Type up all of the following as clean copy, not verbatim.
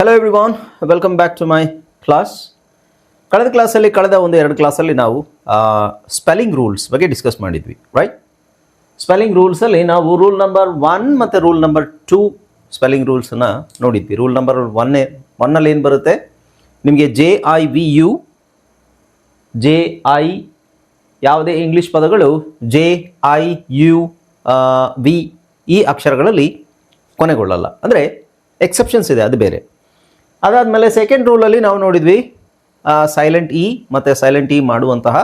Hello everyone, welcome back to my class. ಕಳೆದ ಕ್ಲಾಸಲ್ಲಿ ಎರಡು ಕ್ಲಾಸಲ್ಲಿ ನಾವು ಸ್ಪೆಲ್ಲಿಂಗ್ ರೂಲ್ಸ್ ಬಗ್ಗೆ ಡಿಸ್ಕಸ್ ಮಾಡಿದ್ವಿ, ರೈಟ್? ಸ್ಪೆಲ್ಲಿಂಗ್ ರೂಲ್ಸಲ್ಲಿ ನಾವು ರೂಲ್ ನಂಬರ್ 1 ಮತ್ತು ರೂಲ್ ನಂಬರ್ 2 ಸ್ಪೆಲ್ಲಿಂಗ್ ರೂಲ್ಸನ್ನು ನೋಡಿದ್ವಿ. ರೂಲ್ ನಂಬರ್ ಒನ್ನಲ್ಲಿ ಏನು ಬರುತ್ತೆ ನಿಮಗೆ JIVU, JI ಯಾವುದೇ ಇಂಗ್ಲೀಷ್ ಪದಗಳು JIU V ಈ ಅಕ್ಷರಗಳಲ್ಲಿ ಕೊನೆಗೊಳ್ಳಲ್ಲ, ಅಂದರೆ ಎಕ್ಸೆಪ್ಷನ್ಸ್ ಇದೆ, ಅದು ಬೇರೆ. ಅದಾದಮೇಲೆ ಸೆಕೆಂಡ್ ರೂಲಲ್ಲಿ ನಾವು ನೋಡಿದ್ವಿ ಸೈಲೆಂಟ್ ಇ ಮತ್ತು ಸೈಲೆಂಟ್ ಇ ಮಾಡುವಂತಹ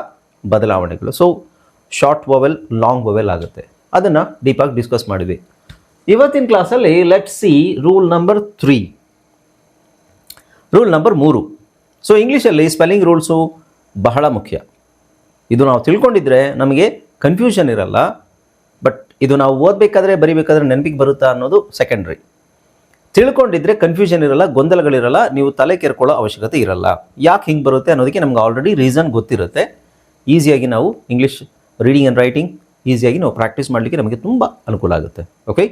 ಬದಲಾವಣೆಗಳು. So short vowel, long vowel ಆಗುತ್ತೆ. ಅದನ್ನು ಡೀಪಾಗಿ ಡಿಸ್ಕಸ್ ಮಾಡಿದ್ವಿ. ಇವತ್ತಿನ ಕ್ಲಾಸಲ್ಲಿ let see rule number 3. Rule number 3. So ಇಂಗ್ಲೀಷಲ್ಲಿ ಸ್ಪೆಲ್ಲಿಂಗ್ ರೂಲ್ಸು ಬಹಳ ಮುಖ್ಯ. ಇದು ನಾವು ತಿಳ್ಕೊಂಡಿದ್ರೆ ನಮಗೆ ಕನ್ಫ್ಯೂಷನ್ ಇರಲ್ಲ. ಬಟ್ ಇದು ನಾವು ಓದಬೇಕಾದ್ರೆ ಬರಿಬೇಕಾದ್ರೆ ನೆನಪಿಗೆ ಬರುತ್ತಾ ಅನ್ನೋದು ಸೆಕೆಂಡ್ರಿ. ತಿಳ್ಕೊಂಡಿದ್ರೆ ಕನ್ಫ್ಯೂಷನ್ ಇರಲ್ಲ, ಗೊಂದಲಗಳಿರಲ್ಲ, ನೀವು ತಲೆ ಕೆರ್ಕೊಳ್ಳೋ ಅವಶ್ಯಕತೆ ಇರಲ್ಲ. ಯಾಕೆ ಹಿಂಗೆ ಬರುತ್ತೆ ಅನ್ನೋದಕ್ಕೆ ನಮ್ಗೆ ಆಲ್ರೆಡಿ ರೀಸನ್ ಗೊತ್ತಿರುತ್ತೆ. ಈಸಿಯಾಗಿ ನಾವು ಇಂಗ್ಲೀಷ್ ರೀಡಿಂಗ್ ಆ್ಯಂಡ್ ರೈಟಿಂಗ್ ಈಸಿಯಾಗಿ ನಾವು ಪ್ರಾಕ್ಟೀಸ್ ಮಾಡಲಿಕ್ಕೆ ನಮಗೆ ತುಂಬ ಅನುಕೂಲ ಆಗುತ್ತೆ. ಓಕೆ,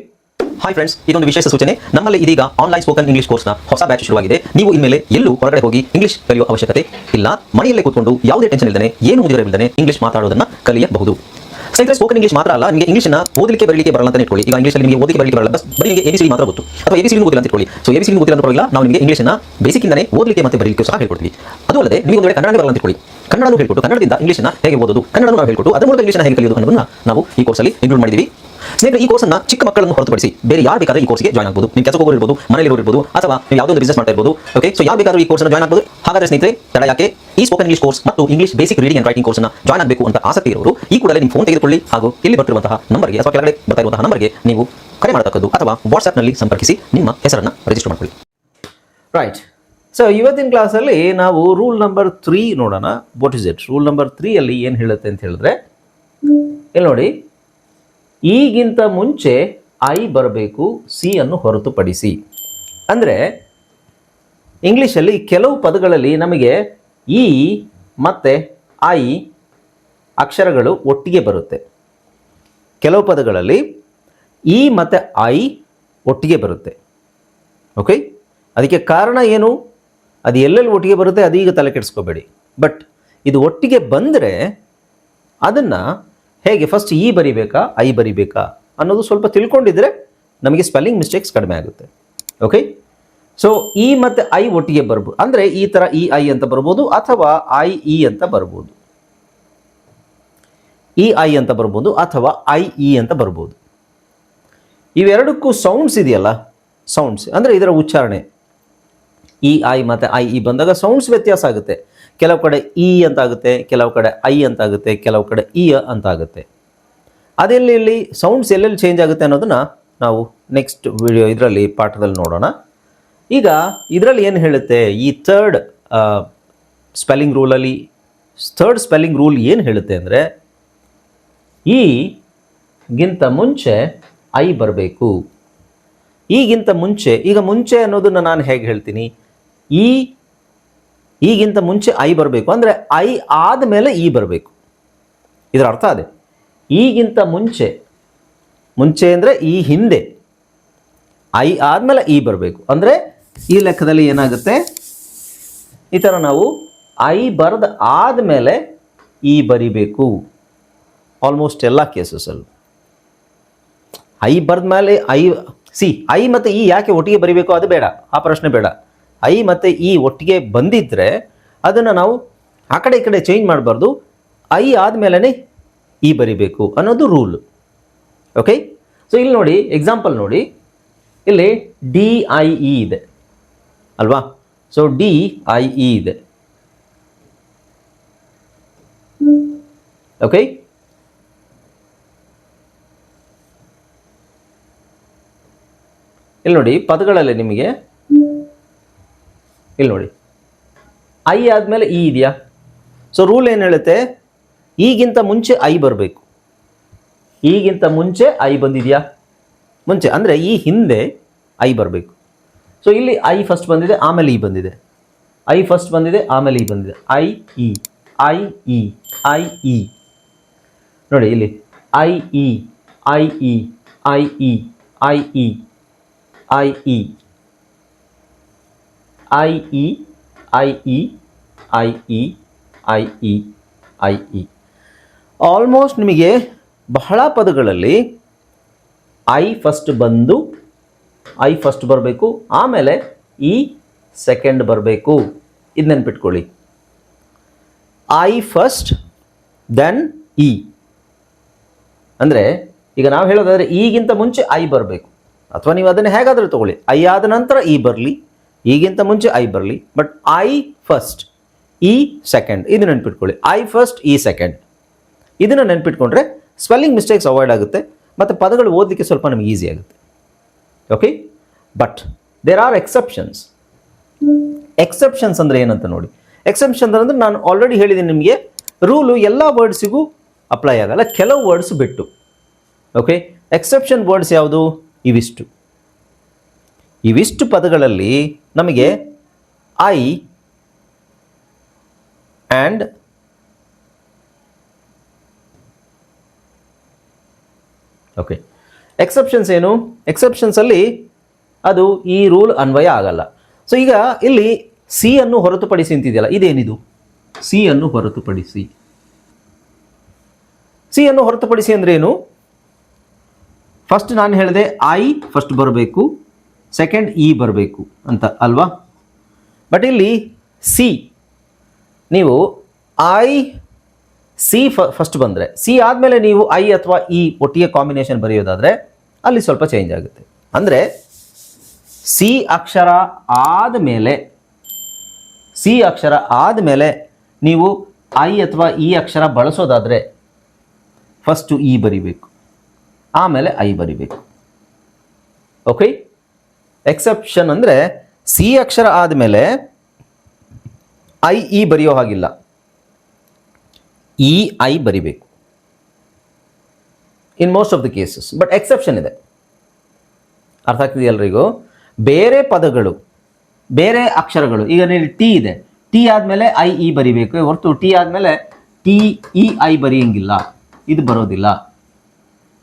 ಹಾಯ್ ಫ್ರೆಂಡ್ಸ್, ಇದೊಂದು ವಿಶೇಷ ಸೂಚನೆ. ನಮ್ಮಲ್ಲಿ ಇದೀಗ ಆನ್ಲೈನ್ ಸ್ಪೋಕನ್ ಇಂಗ್ಲೀಷ್ ಕೋರ್ಸ್ನ ಹೊಸ ಬ್ಯಾಚ್ ಶುರುವಾಗಿದೆ. ನೀವು ಇನ್ಮೇಲೆ ಎಲ್ಲೂ ಹೊರಗಡೆ ಹೋಗಿ ಇಂಗ್ಲೀಷ್ ಕಲಿಯುವ ಅವಶ್ಯಕತೆ ಇಲ್ಲ. ಮನೆಯಲ್ಲೇ ಕೂತ್ಕೊಂಡು ಯಾವುದೇ ಟೆನ್ಷನ್ ಇಲ್ಲದೆ, ಏನು ಮುಗಿದಿರವಿಲ್ಲದೆ ಇಂಗ್ಲೀಷ್ ಮಾತಾಡೋದನ್ನು ಕಲಿಯಬಹುದು. ಸ್ನೇಹಿತರೆ, ಸ್ಪೋಕನ್ ಇಂಗ್ಲೀಷ್ ಮಾತ್ರ ಅಲ್ಲ, ನಿಮಗೆ ಇಂಗ್ಲೀಷ್ನ ಓದಲಿಕ್ಕೆ ಬರಲಿಕ್ಕೆ ಬರಲ್ಲ ಅಂತ ಇಟ್ಕೊಳ್ಳಿ. ಈಗ ಇಂಗ್ಲೀಷಲ್ಲಿ ನಿಮಗೆ ಓದಲಿಕ್ಕೆ ಬರಲಿಕ್ಕೆ ಬರಲ್ಲ, ಬರೀ ನಿಮಗೆ ABCD ಮಾತ್ರ ಗೊತ್ತು, ಅಥವಾ ABCD ಓದಿಲ್ಲ ಅಂತ ಇಟ್ಕೊಳ್ಳಿ. ಸೊ ABCD ಓದಿಲ್ಲ ಅಂತ ಪರವಾಗಿಲ್ಲ, ನಾವು ನಿಮಗೆ ಇಂಗ್ಲೀಷ್ನ ಬೇಸಿಕ್ಕಿಂದನೇ ಓದಲಿಕ್ಕೆ ಮತ್ತು ಬರಲಿಕ್ಕೆ ಸಹ ಹೇಳ್ಕೊಡ್ತೀವಿ. ಅದು ಅಲ್ಲದೆ ನೀವು ಒಂದು ವೇಳೆ ಕನ್ನಡ ಬರಲ್ಲ ಅಂತ ಇಟ್ಕೊಳ್ಳಿ, ಕನ್ನಡನೂ ಹೇಳ್ಕೊಟ್ಟು ಕನ್ನಡದಿಂದ ಇಂಗ್ಲೀಷ್ನ ಹೇಗೆ ಓದೋದು, ಕನ್ನಡನೂ ನಾವು ಹೇಳ್ಕೊಟ್ಟು ಅದರ ಮೂಲಕ ಇಂಗ್ಲೀಷ್ನ ಹೇಗೆ ಕಲಿಯೋದು ಅನ್ನೋದನ್ನ ನಾವು ಈ ಕೋರ್ಸಲ್ಲಿ ಇನ್ಕ್ಲೂಡ್ ಮಾಡಿದ್ದೀವಿ. ಸ್ನೇಹಿತರೆ, ಈ ಕೋರ್ಸನ್ನು ಚಿಕ್ಕ ಮಕ್ಕಳನ್ನು ಹೊರತುಪಡಿಸಿ ಬೇರೆ ಯಾರು ಬೇಕಾದ್ರೆ ಈ ಕೋರ್ಸ್ಗೆ ಜಾಯ್ನ್ ಆಗಬಹುದು. ನೀವು ಕೆಲಸಕ್ಕೆ ಹೋಗಿರ್ಬೋದು, ಮನೆಯಲ್ಲಿ ಇರ್ಬೋದು, ಅಥವಾ ನೀವು ಯಾವುದೋ ಒಂದು ಬಿಸ್ನೆಸ್ ಮಾಡ್ತಾ ಇರ್ಬೋದು. ಓಕೆ, ಸೊ ಯಾರು ಬೇಕಾದ್ರೂ ಈ ಕೋರ್ಸ್ನ ಜಾಯ್ನ್ ಆಗಬಹುದು. ಹಾಗಾದ್ರೆ ಸ್ನೇಹಿತರೆ, ತಡ ಯಾಕೆ? ಈ ಸ್ಪೋಕನ್ ಇಂಗ್ಲೀಷ್ ಕೋರ್ಸ್ ಮತ್ತು English basic reading and writing ಕೋರ್ಸ್ನ ಜಾಯ್ನ್ ಆಗಬೇಕು ಅಂತ ಆಸಕ್ತಿ ಇರೋರು ಈ ಕೂಡಲೇ ನಿಮ್ಮ ಫೋನ್ ತೆಗೆದುಕೊಳ್ಳಿ ಹಾಗೂ ಇಲ್ಲಿ ಬರ್ತಿರುವಂತಹ ನಂಬರ್ಗೆ ಅಥವಾ ಕೆಳಗಡೆ ಬರ್ತಾ ಇರುವಂತಹ ನಂಬರ್ಗೆ ನೀವು ಕರೆ ಮಾಡತಕ್ಕದ್ದು ಅಥವಾ ವಾಟ್ಸ್ಆ್ಯಪ್ನಲ್ಲಿ ಸಂಪರ್ಕಿಸಿ ನಿಮ್ಮ ಹೆಸರನ್ನು ರಿಜಿಸ್ಟರ್ ಮಾಡ್ಕೊಳ್ಳಿ. ರೈಟ್. ಸೊ ಇವತ್ತಿನ ಕ್ಲಾಸಲ್ಲಿ ನಾವು ರೂಲ್ ನಂಬರ್ 3 ನೋಡೋಣ. What is it? Rule number 3 ಅಲ್ಲಿ ಏನು ಹೇಳುತ್ತೆ ಅಂತ ಹೇಳಿದ್ರೆ, ಇಲ್ಲಿ ನೋಡಿ, ಈಗಿಂತ ಮುಂಚೆ ಐ ಬರಬೇಕು, ಸಿ ಅನ್ನು ಹೊರತುಪಡಿಸಿ. ಅಂದರೆ ಇಂಗ್ಲೀಷಲ್ಲಿ ಕೆಲವು ಪದಗಳಲ್ಲಿ ನಮಗೆ ಇ ಮತ್ತು ಐ ಅಕ್ಷರಗಳು ಒಟ್ಟಿಗೆ ಬರುತ್ತೆ. ಕೆಲವು ಪದಗಳಲ್ಲಿ ಇ ಮತ್ತು ಐ ಒಟ್ಟಿಗೆ ಬರುತ್ತೆ. ಓಕೆ, ಅದಕ್ಕೆ ಕಾರಣ ಏನು, ಅದು ಎಲ್ಲೆಲ್ಲಿ ಒಟ್ಟಿಗೆ ಬರುತ್ತೆ ಅದೀಗ ತಲೆ ಕೆಡಿಸ್ಕೋಬೇಡಿ. ಬಟ್ ಇದು ಒಟ್ಟಿಗೆ ಬಂದರೆ ಅದನ್ನು ಹೇಗೆ ಫಸ್ಟ್ ಇ ಬರಿಬೇಕಾ ಐ ಬರಿಬೇಕಾ ಅನ್ನೋದು ಸ್ವಲ್ಪ ತಿಳ್ಕೊಂಡಿದ್ರೆ ನಮಗೆ ಸ್ಪೆಲ್ಲಿಂಗ್ ಮಿಸ್ಟೇಕ್ಸ್ ಕಡಿಮೆ ಆಗುತ್ತೆ. ಓಕೆ, ಸೊ ಇ ಮತ್ತು ಐ ಒಟ್ಟಿಗೆ ಬರ್ಬೋದು. ಅಂದರೆ ಈ ಥರ ಇ ಐ ಅಂತ ಬರ್ಬೋದು, ಅಥವಾ ಐ ಇ ಅಂತ ಬರ್ಬೋದು, ಇ ಐ ಅಂತ ಬರ್ಬೋದು, ಅಥವಾ ಐ ಇ ಅಂತ ಬರ್ಬೋದು. ಇವೆರಡಕ್ಕೂ ಸೌಂಡ್ಸ್ ಇದೆಯಲ್ಲ, ಸೌಂಡ್ಸ್ ಅಂದರೆ ಇದರ ಉಚ್ಚಾರಣೆ. ಇ ಐ ಮತ್ತು ಐ ಇ ಬಂದಾಗ ಸೌಂಡ್ಸ್ ವ್ಯತ್ಯಾಸ ಆಗುತ್ತೆ. ಕೆಲವು ಕಡೆ ಇ ಅಂತ ಆಗುತ್ತೆ, ಕೆಲವು ಕಡೆ ಐ ಅಂತ ಆಗುತ್ತೆ, ಕೆಲವು ಕಡೆ ಇ ಅಂತ ಆಗುತ್ತೆ. ಅದೆಲ್ಲಿ ಸೌಂಡ್ಸ್ ಎಲ್ಲೆಲ್ಲಿ ಚೇಂಜ್ ಆಗುತ್ತೆ ಅನ್ನೋದನ್ನು ನಾವು ನೆಕ್ಸ್ಟ್ ವಿಡಿಯೋ ಇದರಲ್ಲಿ ಪಾಠದಲ್ಲಿ ನೋಡೋಣ. ಈಗ ಇದರಲ್ಲಿ ಏನು ಹೇಳುತ್ತೆ, ಈ ಥರ್ಡ್ ಸ್ಪೆಲ್ಲಿಂಗ್ ರೂಲಲ್ಲಿ ಥರ್ಡ್ ಸ್ಪೆಲ್ಲಿಂಗ್ ರೂಲ್ ಏನು ಹೇಳುತ್ತೆ ಅಂದರೆ, ಈಗಿಂತ ಮುಂಚೆ ಐ ಬರಬೇಕು. ಈಗಿಂತ ಮುಂಚೆ, ಈಗ ಮುಂಚೆ ಅನ್ನೋದನ್ನು ನಾನು ಹೇಗೆ ಹೇಳ್ತೀನಿ, ಈಗಿಂತ ಮುಂಚೆ ಐ ಬರಬೇಕು ಅಂದರೆ ಐ ಆದಮೇಲೆ ಇ ಬರಬೇಕು. ಇದರ ಅರ್ಥ ಅದೇ. ಈಗಿಂತ ಮುಂಚೆ, ಮುಂಚೆ ಅಂದರೆ ಈ ಹಿಂದೆ, ಐ ಆದಮೇಲೆ ಇ ಬರಬೇಕು. ಅಂದರೆ ಈ ಲೆಕ್ಕದಲ್ಲಿ ಏನಾಗುತ್ತೆ, ಈ ಥರ ನಾವು ಐ ಬರೆದ ಆದಮೇಲೆ ಇ ಬರಿಬೇಕು. ಆಲ್ಮೋಸ್ಟ್ ಎಲ್ಲ ಕೇಸಸಲ್ಲಿ ಐ ಬರೆದ ಮೇಲೆ ಐ ಮತ್ತು ಇ ಯಾಕೆ ಒಟ್ಟಿಗೆ ಬರಿಬೇಕು ಅದು ಬೇಡ, ಆ ಪ್ರಶ್ನೆ ಬೇಡ. ಐ ಮತ್ತು ಇ ಒಟ್ಟಿಗೆ ಬಂದಿದ್ದರೆ ಅದನ್ನು ನಾವು ಆ ಕಡೆ ಈ ಕಡೆ ಚೇಂಜ್ ಮಾಡಬಾರ್ದು. ಐ ಆದಮೇಲೆ ಇ ಬರಿಬೇಕು ಅನ್ನೋದು ರೂಲ್. ಓಕೆ, ಸೊ ಇಲ್ಲಿ ನೋಡಿ, ಎಕ್ಸಾಂಪಲ್ ನೋಡಿ, ಇಲ್ಲಿ DIE ಇದೆ ಅಲ್ವಾ? ಸೊ DIE ಇದೆ. ಓಕೆ, ಇಲ್ಲಿ ನೋಡಿ ಪದಗಳಲ್ಲಿ ನಿಮಗೆ ಇಲ್ಲಿ ನೋಡಿ ಐ ಆದಮೇಲೆ ಇ ಇದೆಯಾ? ಸೊ ರೂಲ್ ಏನು ಹೇಳುತ್ತೆ, ಈಗಿಂತ ಮುಂಚೆ ಐ ಬರಬೇಕು. ಈಗಿಂತ ಮುಂಚೆ ಐ ಬಂದಿದೆಯಾ? ಮುಂಚೆ ಅಂದರೆ ಈ ಹಿಂದೆ ಐ ಬರಬೇಕು. ಸೊ ಇಲ್ಲಿ ಐ ಫಸ್ಟ್ ಬಂದಿದೆ, ಆಮೇಲೆ ಇ ಬಂದಿದೆ. ಐ ಫಸ್ಟ್ ಬಂದಿದೆ, ಆಮೇಲೆ ಇ ಬಂದಿದೆ. I E I E I E ನೋಡಿ, ಇಲ್ಲಿ I E I E I E I E I E I E I E I E I E I E. Almost ನಿಮಗೆ ಬಹಳ ಪದಗಳಲ್ಲಿ I first ಬರಬೇಕು, ಆಮೇಲೆ ಇ ಸೆಕೆಂಡ್ ಬರಬೇಕು. ಇದು ನೆನ್ಪಿಟ್ಕೊಳ್ಳಿ. I first then E. ಅಂದರೆ ಈಗ ನಾವು ಹೇಳೋದಾದರೆ ಈಗಿಂತ ಮುಂಚೆ ಐ ಬರಬೇಕು, ಅಥವಾ ನೀವು ಅದನ್ನು ಹೇಗಾದರೂ ತಗೊಳ್ಳಿ. ಐ ಆದ ನಂತರ ಇ ಬರಲಿ, ಈಗಿಂತ ಮುಂಚೆ ಐ ಬರಲಿ, but I first E second. ಇದು ನೆನ್ಪಿಟ್ಕೊಳ್ಳಿ. I first E second. ಇದನ್ನು ನೆನ್ಪಿಟ್ಕೊಂಡ್ರೆ ಸ್ಪೆಲ್ಲಿಂಗ್ ಮಿಸ್ಟೇಕ್ಸ್ ಅವಾಯ್ಡ್ ಆಗುತ್ತೆ ಮತ್ತು ಪದಗಳು ಓದಲಿಕ್ಕೆ ಸ್ವಲ್ಪ ನಮಗೆ ಈಸಿ ಆಗುತ್ತೆ. Okay, but there are exceptions. Exceptions ಅಂದರೆ ಏನಂತ ನೋಡಿ. ಎಕ್ಸೆಪ್ಷನ್ ಅಂದರೆ ನಾನು ಆಲ್ರೆಡಿ ಹೇಳಿದ್ದೀನಿ ನಿಮಗೆ, ರೂಲು ಎಲ್ಲ ವರ್ಡ್ಸಿಗೂ ಅಪ್ಲೈ ಆಗಲ್ಲ, ಕೆಲವು ವರ್ಡ್ಸ್ ಬಿಟ್ಟು. ಓಕೆ, ಎಕ್ಸೆಪ್ಷನ್ ವರ್ಡ್ಸ್ ಯಾವುದು? ಇವಿಷ್ಟು ಪದಗಳಲ್ಲಿ ನಮಗೆ ಐ ಆ್ಯಂಡ್ ಓಕೆ, ಎಕ್ಸೆಪ್ಷನ್ಸ್ ಏನು? ಎಕ್ಸೆಪ್ಷನ್ಸಲ್ಲಿ ಅದು ಈ ರೂಲ್ ಅನ್ವಯ ಆಗಲ್ಲ. ಸೊ ಈಗ ಇಲ್ಲಿ ಸಿ ಅನ್ನು ಹೊರತುಪಡಿಸಿ ಅಂತಿದೆಯಲ್ಲ, ಇದೇನಿದು? ಸಿ ಅನ್ನು ಹೊರತುಪಡಿಸಿ. ಸಿ ಅನ್ನು ಹೊರತುಪಡಿಸಿ ಅಂದರೆ ಏನು? ಫಸ್ಟ್ ನಾನು ಹೇಳಿದೆ ಐ ಫಸ್ಟ್ ಬರಬೇಕು, ಸೆಕೆಂಡ್ ಇ ಬರಬೇಕು ಅಂತ ಅಲ್ವಾ? ಬಟ್ ಇಲ್ಲಿ ಸಿ, ನೀವು ಐ ಸಿ ಫಸ್ಟ್ ಬಂದರೆ, ಸಿ ಆದಮೇಲೆ ನೀವು ಐ ಅಥವಾ ಇ ಒಟ್ಟಿಗೆ ಕಾಂಬಿನೇಷನ್ ಬರೆಯೋದಾದರೆ ಅಲ್ಲಿ ಸ್ವಲ್ಪ ಚೇಂಜ್ ಆಗುತ್ತೆ. ಅಂದರೆ ಸಿ ಅಕ್ಷರ ಆದಮೇಲೆ ನೀವು ಐ ಅಥವಾ ಇ ಅಕ್ಷರ ಬಳಸೋದಾದರೆ ಫಸ್ಟು ಇ ಬರಿಬೇಕು, ಆಮೇಲೆ ಐ ಬರಿಬೇಕು. ಓಕೆ, ಎಕ್ಸೆಪ್ಷನ್ ಅಂದರೆ ಸಿ ಅಕ್ಷರ ಆದಮೇಲೆ ಐ ಇ ಬರೆಯೋ ಹಾಗಿಲ್ಲ, ಇ ಐ ಬರಿಬೇಕು in most of the cases. But exception ಇದೆ. ಅರ್ಥ ಆಗ್ತಿದೆಯಾ ಎಲ್ರಿಗೂ? ಬೇರೆ ಪದಗಳು, ಬೇರೆ ಅಕ್ಷರಗಳು, ಈಗ ನೀವು ಟಿ ಇದೆ, ಟಿ ಆದಮೇಲೆ ಐ ಇ ಬರಿಬೇಕು ಹೊರತು ಟಿ ಆದಮೇಲೆ ಟಿ ಇ ಐ ಬರೆಯಂಗಿಲ್ಲ, ಇದು ಬರೋದಿಲ್ಲ.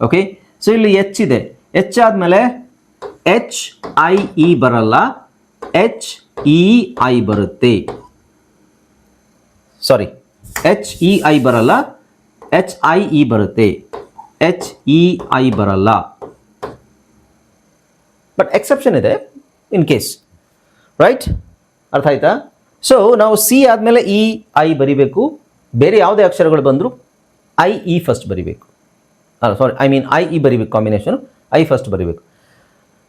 ಓಕೆ, ಸೊ ಇಲ್ಲಿ ಎಚ್ ಇದೆ, ಎಚ್ ಆದಮೇಲೆ ಎಚ್ ಐ ಇ ಬರಲ್ಲ, ಎಚ್ ಇ ಐ ಬರುತ್ತೆ. ಸಾರಿ, ಎಚ್ ಇ ಐ ಬರಲ್ಲ, ಎಚ್ ಐ ಇ ಬರುತ್ತೆ, ಎಚ್ ಇ ಐ ಬರಲ್ಲ. ಬಟ್ ಎಕ್ಸೆಪ್ಷನ್ ಇದೆ ಇನ್ ಕೇಸ್, ರೈಟ್? ಅರ್ಥ ಆಯ್ತಾ? ಸೊ ನಾವು ಸಿ ಆದಮೇಲೆ ಇ ಐ ಬರಿಬೇಕು, ಬೇರೆ ಯಾವುದೇ ಅಕ್ಷರಗಳು ಬಂದರೂ ಐ ಇ ಫಸ್ಟ್ ಬರಿಬೇಕು. ಐ ಇ ಬರಿಬೇಕು, ಕಾಂಬಿನೇಷನ್ ಐ ಫಸ್ಟ್ ಬರಿಬೇಕು.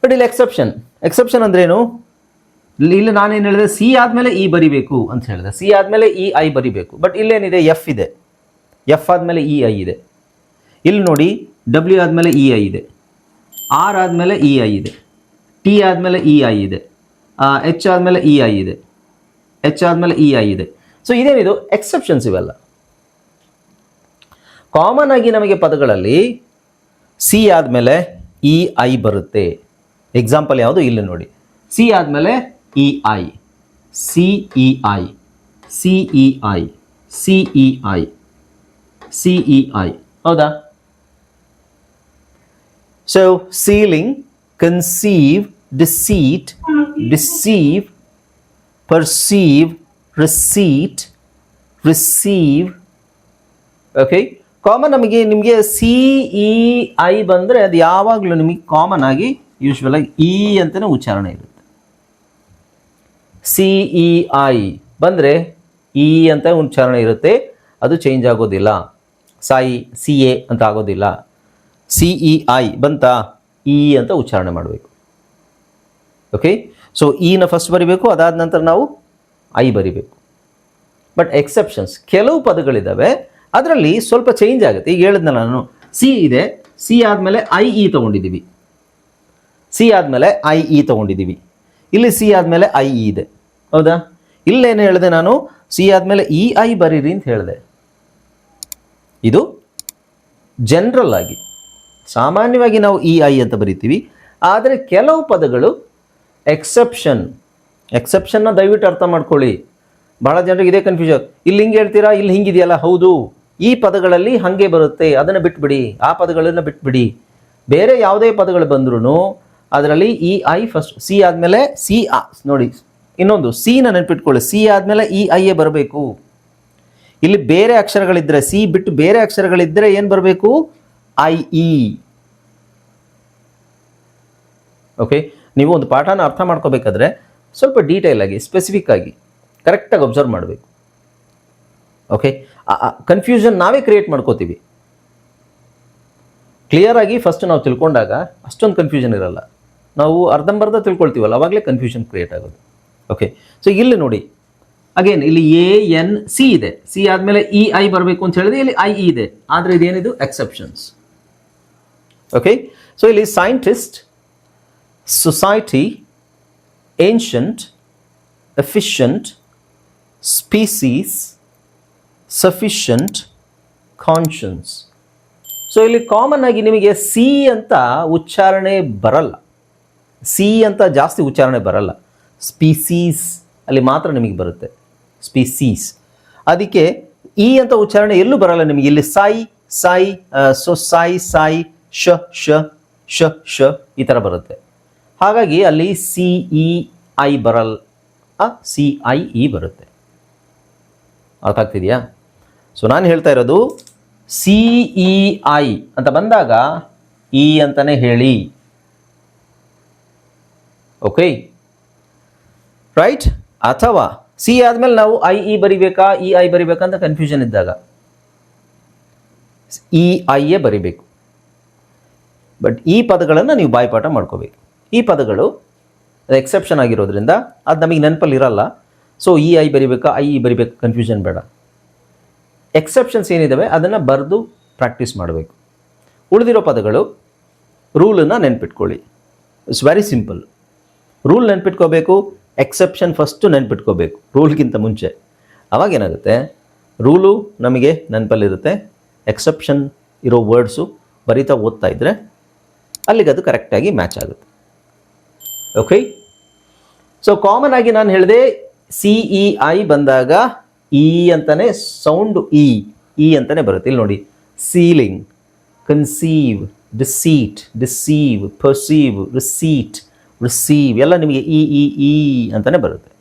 ಬಟ್ ಇಲ್ಲಿ ಎಕ್ಸೆಪ್ಷನ್ ಅಂದ್ರೇನು? ಇಲ್ಲಿ ನಾನೇನು ಹೇಳಿದೆ, ಸಿ ಆದಮೇಲೆ ಇ ಬರಿಬೇಕು ಅಂತ ಹೇಳಿದೆ, ಸಿ ಆದಮೇಲೆ ಇ ಐ ಬರಿಬೇಕು. ಬಟ್ ಇಲ್ಲೇನಿದೆ, ಎಫ್ ಇದೆ, ಎಫ್ ಆದಮೇಲೆ ಇ ಐ ಇದೆ. ಇಲ್ಲಿ ನೋಡಿ, ಡಬ್ಲ್ಯೂ ಆದಮೇಲೆ ಇ ಐ ಇದೆ, ಆರ್ ಆದಮೇಲೆ ಇ ಐ ಇದೆ, ಟಿ ಆದಮೇಲೆ ಇ ಐ ಇದೆ, ಎಚ್ ಆದಮೇಲೆ ಇ ಐ ಇದೆ, ಎಚ್ ಆದಮೇಲೆ ಇ ಐ ಇದೆ. ಸೊ ಇದೇನಿದು? ಎಕ್ಸೆಪ್ಷನ್ಸ್ ಇವೆಲ್ಲ. ಕಾಮನ್ ಆಗಿ ನಮಗೆ ಪದಗಳಲ್ಲಿ ಸಿ ಆದಮೇಲೆ ಇ ಐ ಬರುತ್ತೆ. ಎಕ್ಸಾಂಪಲ್ ಯಾವುದು? ಇಲ್ಲಿ ನೋಡಿ, ಸಿ ಆದಮೇಲೆ E I, C E I, C E I, C E I, C E I. ಹೌದಾ? So ceiling, conceive, deceit, deceive, perceive, receipt, receive. Okay, common ನಿಮಗೆ ಸಿ ಇ ಐ ಬಂದರೆ ಅದು ಯಾವಾಗಲೂ ನಿಮಗೆ ಕಾಮನ್ ಆಗಿ ಯೂಶ್ವಲ್ ಆಗಿ ಇ ಅಂತಲೇ ಉಚ್ಚಾರಣೆ ಇರುತ್ತೆ. ಸಿ ಇ ಐ ಬಂದರೆ ಇ ಅಂತ ಉಚ್ಚಾರಣೆ ಇರುತ್ತೆ, ಅದು ಚೇಂಜ್ ಆಗೋದಿಲ್ಲ. ಸಾಯಿ, ಸಿ ಎ ಅಂತ ಆಗೋದಿಲ್ಲ. ಸಿ ಇ ಐ ಬಂತ, ಇ ಅಂತ ಉಚ್ಚಾರಣೆ ಮಾಡಬೇಕು. ಓಕೆ, ಸೊ ಇನ ಫಸ್ಟ್ ಬರಿಬೇಕು, ಅದಾದ ನಂತರ ನಾವು ಐ ಬರಿಬೇಕು. ಬಟ್ ಎಕ್ಸೆಪ್ಷನ್ಸ್, ಕೆಲವು ಪದಗಳಿದ್ದಾವೆ ಅದರಲ್ಲಿ ಸ್ವಲ್ಪ ಚೇಂಜ್ ಆಗುತ್ತೆ. ಈಗ ಹೇಳಿದ್ನಲ್ಲ ನಾನು, ಸಿ ಇದೆ, ಸಿ ಆದಮೇಲೆ ಐ ಇ ತೊಗೊಂಡಿದ್ದೀವಿ, ಸಿ ಆದಮೇಲೆ ಐ ಇ ತೊಗೊಂಡಿದ್ದೀವಿ. ಇಲ್ಲಿ ಸಿ ಆದಮೇಲೆ ಐ ಇ ಇದೆ. ಹೌದಾ? ಇಲ್ಲೇನು ಹೇಳಿದೆ ನಾನು? ಸಿ ಆದಮೇಲೆ ಇ ಐ ಬರೀರಿ ಅಂತ ಹೇಳಿದೆ. ಇದು ಜನರಲ್ ಆಗಿ, ಸಾಮಾನ್ಯವಾಗಿ ನಾವು ಇ ಐ ಅಂತ ಬರಿತೀವಿ. ಆದರೆ ಕೆಲವು ಪದಗಳು ಎಕ್ಸೆಪ್ಷನ್ನ ದಯವಿಟ್ಟು ಅರ್ಥ ಮಾಡ್ಕೊಳ್ಳಿ. ಬಹಳ ಜನರಿಗೆ ಇದೇ ಕನ್ಫ್ಯೂಷನ್. ಇಲ್ಲಿ ಹಿಂಗೆ ಹೇಳ್ತೀರಾ, ಇಲ್ಲಿ ಹಿಂಗಿದೆಯಲ್ಲ. ಹೌದು, ಈ ಪದಗಳಲ್ಲಿ ಹಾಗೆ ಬರುತ್ತೆ, ಅದನ್ನು ಬಿಟ್ಬಿಡಿ, ಆ ಪದಗಳನ್ನು ಬಿಟ್ಬಿಡಿ. ಬೇರೆ ಯಾವುದೇ ಪದಗಳು ಬಂದ್ರೂ ಅದರಲ್ಲಿ ಇ ಐ ಫಸ್ಟ್, ಸಿ ಆದಮೇಲೆ ನೋಡಿ, ಇನ್ನೊಂದು ಸಿನ ನೆನ್ಪಿಟ್ಕೊಳ್ಳಿ, ಸಿ ಆದಮೇಲೆ ಇ ಐ ಎ ಬರಬೇಕು. ಇಲ್ಲಿ ಬೇರೆ ಅಕ್ಷರಗಳಿದ್ದರೆ, ಸಿ ಬಿಟ್ಟು ಬೇರೆ ಅಕ್ಷರಗಳಿದ್ದರೆ ಏನು ಬರಬೇಕು? I E. ಓಕೆ, ನೀವು ಒಂದು ಪಾಠನ ಅರ್ಥ ಮಾಡ್ಕೋಬೇಕಾದ್ರೆ ಸ್ವಲ್ಪ ಡೀಟೇಲ್ ಆಗಿ, ಸ್ಪೆಸಿಫಿಕ್ ಆಗಿ, ಕರೆಕ್ಟಾಗಿ ಅಬ್ಸರ್ವ್ ಮಾಡಬೇಕು. ಓಕೆ, ಕನ್ಫ್ಯೂಷನ್ ನಾವೇ ಕ್ರಿಯೇಟ್ ಮಾಡ್ಕೋತೀವಿ. ಕ್ಲಿಯರ್ ಆಗಿ ಫಸ್ಟ್ ನಾವು ತಿಳ್ಕೊಂಡಾಗ ಅಷ್ಟೊಂದು ಕನ್ಫ್ಯೂಷನ್ ಇರಲ್ಲ. ನಾವು ಅರ್ಧಂಬರ್ಧ ತಿಳ್ಕೊಳ್ತೀವಲ್ಲ, ಅವಾಗಲೇ ಕನ್ಫ್ಯೂಷನ್ ಕ್ರಿಯೇಟ್ ಆಗೋದು. ಓಕೆ, ಸೊ ಇಲ್ಲಿ ನೋಡಿ ಅಗೇನ್ ಇಲ್ಲಿ ಎ ಎನ್ ಸಿ ಇದೆ, ಸಿ ಆದಮೇಲೆ ಇ ಐ ಬರಬೇಕು ಅಂತ ಹೇಳಿದ್ರೆ ಇಲ್ಲಿ ಐ ಇ ಇದೆ, ಆದರೆ ಇದೇನಿದು ಎಕ್ಸೆಪ್ಷನ್ಸ್. ಓಕೆ, ಸೊ ಇಲ್ಲಿ scientist, society, ancient, efficient, species, sufficient, conscience. So ಇಲ್ಲಿ ಕಾಮನ್ ಆಗಿ ನಿಮಗೆ ಸಿ ಅಂತ ಉಚ್ಚಾರಣೆ ಬರಲ್ಲ, ಸಿ ಅಂತ ಜಾಸ್ತಿ ಉಚ್ಚಾರಣೆ ಬರಲ್ಲ. ಸ್ಪೀಸೀಸ್ ಅಲ್ಲಿ ಮಾತ್ರ ನಿಮಗೆ ಬರುತ್ತೆ, ಸ್ಪೀಸೀಸ್. ಅದಕ್ಕೆ ಇ ಅಂತ ಉಚ್ಚಾರಣೆ ಎಲ್ಲೂ ಬರಲ್ಲ ನಿಮಗೆ. ಇಲ್ಲಿ ಸೈ ಸೈ ಸೊ ಸೈ ಸೈ ಶ ಶ ಶ ಶ ಈ ಥರ ಬರುತ್ತೆ. ಹಾಗಾಗಿ ಅಲ್ಲಿ ಸಿ ಇ ಐ ಬರಲ್ಲ, ಸಿ ಐ ಇ ಬರುತ್ತೆ. ಅರ್ಥ ಆಗ್ತಿದೆಯಾ? ಸೊ ನಾನು ಹೇಳ್ತಾ ಇರೋದು ಸಿ ಇ ಐ ಅಂತ ಬಂದಾಗ ಇ ಅಂತಾನೆ ಹೇಳಿ. Okay, right? ಅಥವಾ ಸಿ ಆದಮೇಲೆ ನಾವು ಐ ಇ ಬರಿಬೇಕಾ, ಇ ಐ ಬರಿಬೇಕಾ ಅಂತ ಕನ್ಫ್ಯೂಷನ್ ಇದ್ದಾಗ ಇ ಐ ಎ ಬರಿಬೇಕು. ಬಟ್ ಈ ಪದಗಳನ್ನು ನೀವು ಬಾಯ್ಪಾಠ ಮಾಡ್ಕೋಬೇಕು. ಈ ಪದಗಳು ಎಕ್ಸೆಪ್ಷನ್ ಆಗಿರೋದ್ರಿಂದ ಅದು ನಮಗೆ ನೆನಪಲ್ಲಿ ಇರಲ್ಲ. ಸೊ ಇ ಐ ಬರಿಬೇಕಾ, ಐ ಇ ಬರಿಬೇಕಾ, ಕನ್ಫ್ಯೂಷನ್ ಬೇಡ. ಎಕ್ಸೆಪ್ಷನ್ಸ್ ಏನಿದ್ದಾವೆ ಅದನ್ನು ಬರೆದು ಪ್ರಾಕ್ಟೀಸ್ ಮಾಡಬೇಕು. ಉಳಿದಿರೋ ಪದಗಳು ರೂಲನ್ನು ನೆನ್ಪಿಟ್ಕೊಳ್ಳಿ. It's very simple. ರೂಲ್ ನೆನ್ಪಿಟ್ಕೋಬೇಕು, ಎಕ್ಸೆಪ್ಷನ್ ಫಸ್ಟು ನೆನ್ಪಿಟ್ಕೋಬೇಕು ರೂಲ್ಗಿಂತ ಮುಂಚೆ. ಅವಾಗೇನಾಗುತ್ತೆ, ರೂಲು ನಮಗೆ ನೆನಪಲ್ಲಿರುತ್ತೆ, ಎಕ್ಸೆಪ್ಷನ್ ಇರೋ ವರ್ಡ್ಸು ಬರಿತಾ ಓದ್ತಾ ಇದ್ದರೆ ಅಲ್ಲಿಗೆ ಅದು ಕರೆಕ್ಟಾಗಿ ಮ್ಯಾಚ್ ಆಗುತ್ತೆ. ಓಕೆ, ಸೊ ಕಾಮನ್ ಆಗಿ ನಾನು ಹೇಳಿದೆ ಸಿ ಇ ಐ ಬಂದಾಗ ಇ ಅಂತಲೇ ಸೌಂಡು, ಇ ಅಂತಲೇ ಬರುತ್ತೆ. ಇಲ್ಲಿ ನೋಡಿ, ceiling, conceive, deceit, deceive, perceive, receipt, receive ಎಲ್ಲ ನಿಮಗೆ ಇ ಅಂತಲೇ ಬರುತ್ತೆ.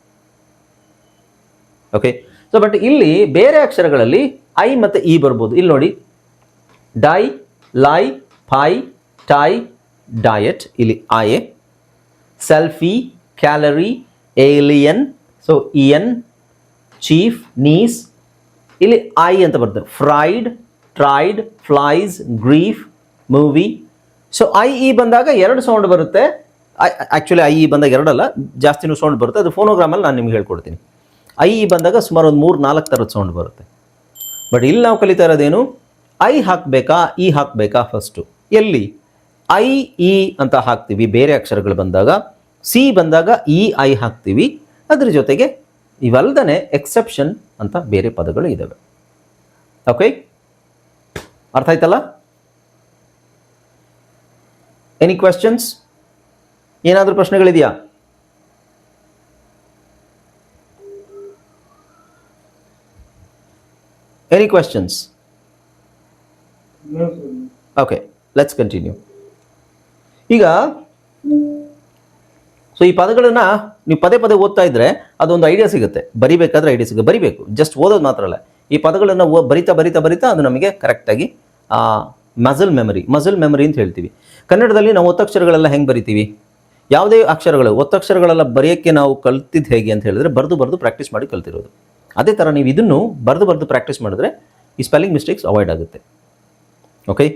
ಓಕೆ, ಸೊ ಬಟ್ ಇಲ್ಲಿ ಬೇರೆ ಅಕ್ಷರಗಳಲ್ಲಿ ಐ ಮತ್ತು ಇ ಬರ್ಬೋದು. ಇಲ್ಲಿ ನೋಡಿ, die, lie, pie, tie, diet, ಇಲ್ಲಿ I. Selfie, calorie, alien, so ಇಯನ್, ಚೀಫ್, ನೀಸ್, ಇಲ್ಲಿ ಐ ಅಂತ ಬರ್ತದೆ. Fried, tried, flies, grief, movie. So I E ಬಂದಾಗ ಎರಡು ಸೌಂಡ್ ಬರುತ್ತೆ. ಆ್ಯಕ್ಚುಲಿ ಐ ಇ ಬಂದಾಗ ಎರಡಲ್ಲ, ಜಾಸ್ತಿನೂ ಸೌಂಡ್ ಬರುತ್ತೆ. ಅದು ಫೋನೋಗ್ರಾಮಲ್ಲಿ ನಾನು ನಿಮ್ಗೆ ಹೇಳ್ಕೊಡ್ತೀನಿ. ಐ ಇ ಬಂದಾಗ ಸುಮಾರು ಒಂದು 3-4 ಥರದ ಸೌಂಡ್ ಬರುತ್ತೆ. ಬಟ್ ಇಲ್ಲಿ ನಾವು ಕಲಿತಾ ಇರೋದೇನು, ಐ ಹಾಕಬೇಕಾ, ಇ ಹಾಕಬೇಕಾ ಫಸ್ಟು. ಎಲ್ಲಿ ಐ ಇ ಅಂತ ಹಾಕ್ತೀವಿ ಬೇರೆ ಅಕ್ಷರಗಳು ಬಂದಾಗ, ಸಿ ಬಂದಾಗ ಇ ಐ ಹಾಕ್ತೀವಿ. ಅದ್ರ ಜೊತೆಗೆ ಇವಲ್ದನೆ ಎಕ್ಸೆಪ್ಷನ್ ಅಂತ ಬೇರೆ ಪದಗಳು ಇದ್ದಾವೆ. ಓಕೆ, ಅರ್ಥ ಆಯ್ತಲ್ಲ? Any questions? ಏನಾದರೂ ಪ್ರಶ್ನೆಗಳಿದೆಯಾ? Any questions? Okay, let's continue. ಈಗ ಸೊ ಈ ಪದಗಳನ್ನು ನೀವು ಪದೇ ಪದೇ ಓದ್ತಾ ಇದ್ರೆ ಅದೊಂದು ಐಡಿಯಾ ಸಿಗುತ್ತೆ. ಬರಿಬೇಕಾದ್ರೆ ಐಡಿಯಾ ಸಿಗುತ್ತೆ, ಬರಿಬೇಕು, ಜಸ್ಟ್ ಓದೋದು ಮಾತ್ರ ಅಲ್ಲ. ಈ ಪದಗಳನ್ನು ಬರಿತಾ ಬರಿತಾ ಬರಿತಾ ಅದು ನಮಗೆ ಕರೆಕ್ಟಾಗಿ ಮಸಲ್ ಮೆಮರಿ ಅಂತ ಹೇಳ್ತೀವಿ. ಕನ್ನಡದಲ್ಲಿ ನಾವು ಒತ್ತಕ್ಷರಗಳೆಲ್ಲ ಹೆಂಗೆ ಬರಿತೀವಿ? ಯಾವುದೇ ಅಕ್ಷರಗಳು ಒತ್ತಕ್ಷರಗಳೆಲ್ಲ ಬರೆಯೋಕ್ಕೆ ನಾವು ಕಲ್ತಿದ್ದು ಹೇಗೆ ಅಂತ ಹೇಳಿದ್ರೆ ಬರೆದು ಪ್ರಾಕ್ಟೀಸ್ ಮಾಡಿ ಕಲ್ತಿರೋದು. ಅದೇ ಥರ ನೀವು ಇದನ್ನು ಬರೆದು ಪ್ರಾಕ್ಟೀಸ್ ಮಾಡಿದ್ರೆ ಈ ಸ್ಪೆಲ್ಲಿಂಗ್ ಮಿಸ್ಟೇಕ್ಸ್ ಅವಾಯ್ಡ್ ಆಗುತ್ತೆ. ಓಕೆ.